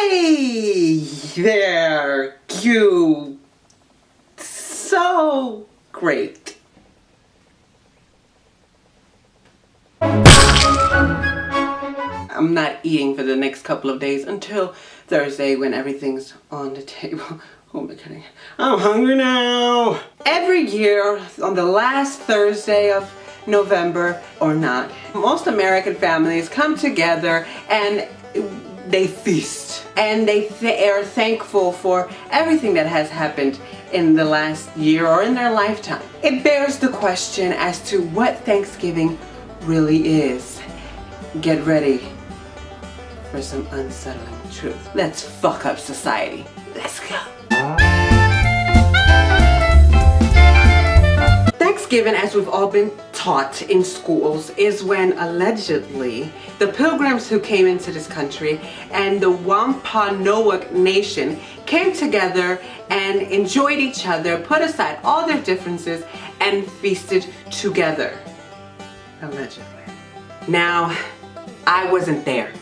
Hey there, you so great. I'm not eating for the next couple of days until Thursday when everything's on the table. Oh my God, I'm hungry now. Every year on the last Thursday of November or not, most American families come together and they feast, and they are thankful for everything that has happened in the last year or in their lifetime. It bears the question as to what Thanksgiving really is. Get ready for some unsettling truth. Let's fuck up society. Let's go. Thanksgiving, as we've all been taught in schools, is when allegedly the pilgrims who came into this country and the Wampanoag Nation came together and enjoyed each other, put aside all their differences, and feasted together. Allegedly. Now, I wasn't there.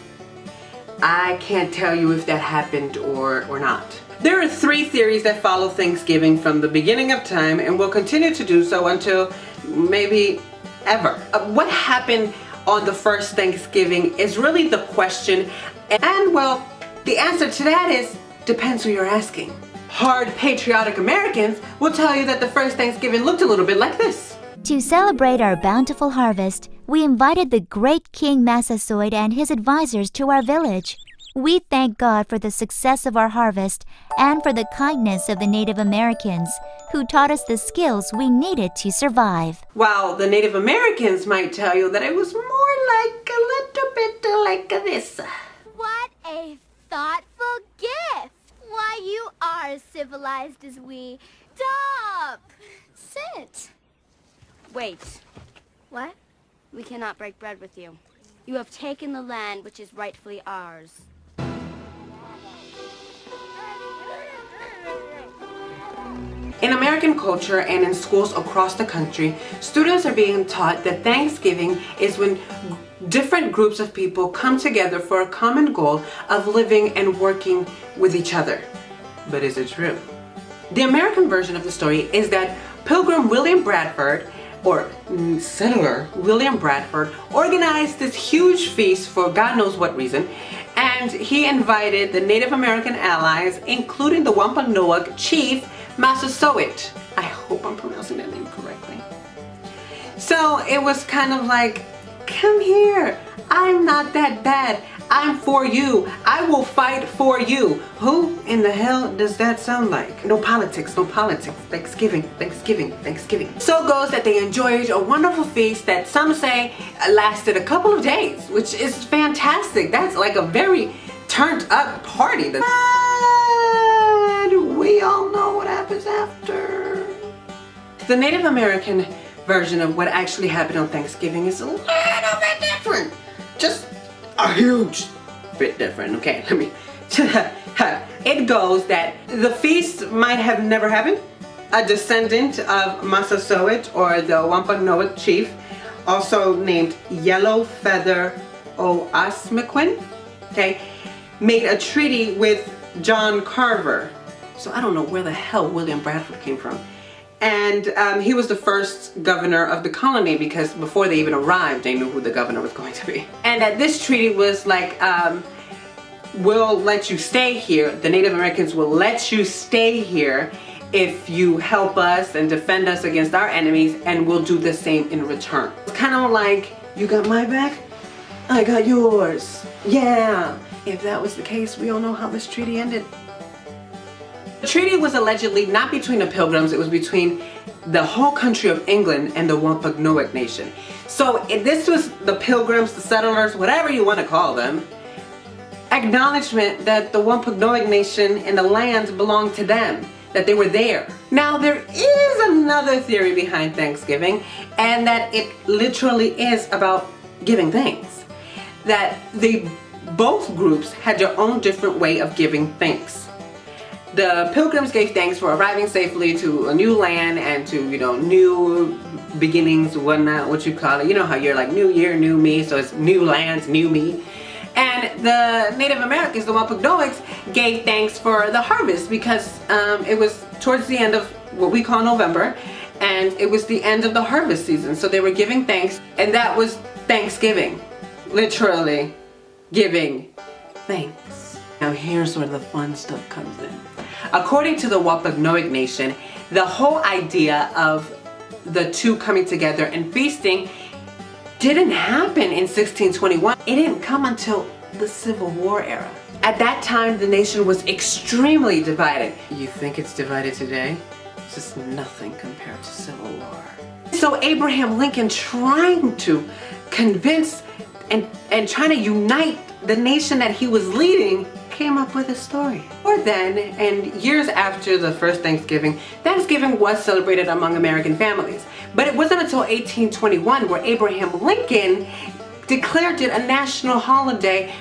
I can't tell you if that happened or not. There are three theories that follow Thanksgiving from the beginning of time and will continue to do so until maybe ever. What happened on the first Thanksgiving is really the question, and well, the answer to that is depends who you're asking. Hard patriotic Americans will tell you that the first Thanksgiving looked a little bit like this. To celebrate our bountiful harvest, we invited the great King Massasoit and his advisors to our village. We thank God for the success of our harvest and for the kindness of the Native Americans who taught us the skills we needed to survive. While the Native Americans might tell you that it was more like a little bit like this. What a thoughtful gift! Why, you are as civilized as we. Stop! Sit. Wait. What? We cannot break bread with you. You have taken the land which is rightfully ours. In American culture and in schools across the country, students are being taught that Thanksgiving is when different groups of people come together for a common goal of living and working with each other. But is it true? The American version of the story is that Pilgrim William Bradford, or settler William Bradford, organized this huge feast for God knows what reason, and he invited the Native American allies, including the Wampanoag chief Massasoit. I hope I'm pronouncing that name correctly. So it was kind of like, come here, I'm not that bad, I'm for you, I will fight for you. Who in the hell does that sound like? No politics, no politics. Thanksgiving, Thanksgiving, Thanksgiving. So it goes that they enjoyed a wonderful feast that some say lasted a couple of days, which is fantastic. That's like a very turned up party. But we all know what happens after. The Native American version of what actually happened on Thanksgiving is a little bit different. Just a huge bit different. Okay, let me. It goes that the feast might have never happened. A descendant of Massasoit, or the Wampanoag chief, also named Yellow Feather Oasmequin, okay, made a treaty with John Carver. So I don't know where the hell William Bradford came from. And he was the first governor of the colony, because before they even arrived, they knew who the governor was going to be. And that this treaty was like, we'll let you stay here. The Native Americans will let you stay here if you help us and defend us against our enemies, and we'll do the same in return. It's kind of like, you got my back, I got yours. Yeah. If that was the case, we all know how this treaty ended. The treaty was allegedly not between the Pilgrims, it was between the whole country of England and the Wampanoag Nation. So this was the Pilgrims, the settlers, whatever you want to call them, acknowledgement that the Wampanoag Nation and the land belonged to them, that they were there. Now there is another theory behind Thanksgiving, and that it literally is about giving thanks. That both groups had their own different way of giving thanks. The Pilgrims gave thanks for arriving safely to a new land and to, new beginnings, whatnot, what you call it. You know how you're like, new year, new me, so it's new lands, new me. And the Native Americans, the Wampanoags, gave thanks for the harvest because it was towards the end of what we call November, and it was the end of the harvest season. So they were giving thanks, and that was Thanksgiving. Literally giving thanks. Now here's where the fun stuff comes in. According to the Wampanoag Nation, the whole idea of the two coming together and feasting didn't happen in 1621. It didn't come until the Civil War era. At that time, the nation was extremely divided. You think it's divided today? It's just nothing compared to Civil War. So Abraham Lincoln, trying to convince and trying to unite the nation that he was leading, came up with a story. Or then, and years after the first Thanksgiving, Thanksgiving was celebrated among American families. But it wasn't until 1821 where Abraham Lincoln declared it a national holiday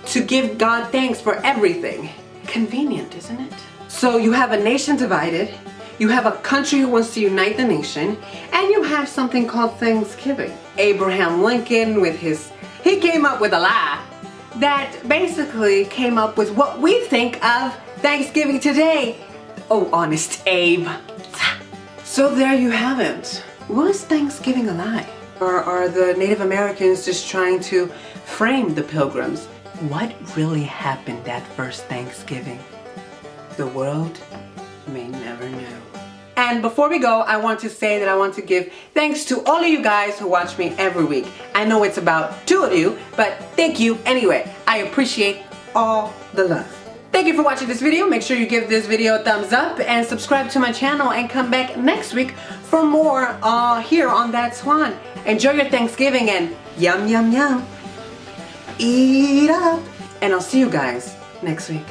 to give God thanks for everything. Convenient, isn't it? So you have a nation divided, you have a country who wants to unite the nation, and you have something called Thanksgiving. Abraham Lincoln he came up with a lie that basically came up with what we think of Thanksgiving today. Oh, honest Abe. So there you have it. Was Thanksgiving a lie? Or are the Native Americans just trying to frame the Pilgrims? What really happened that first Thanksgiving? The world may never know. And before we go, I want to say that I want to give thanks to all of you guys who watch me every week. I know it's about 2 of you, but thank you anyway. I appreciate all the love. Thank you for watching this video. Make sure you give this video a thumbs up and subscribe to my channel and come back next week for more here on That's Juan. Enjoy your Thanksgiving and yum yum yum. Eat up. And I'll see you guys next week.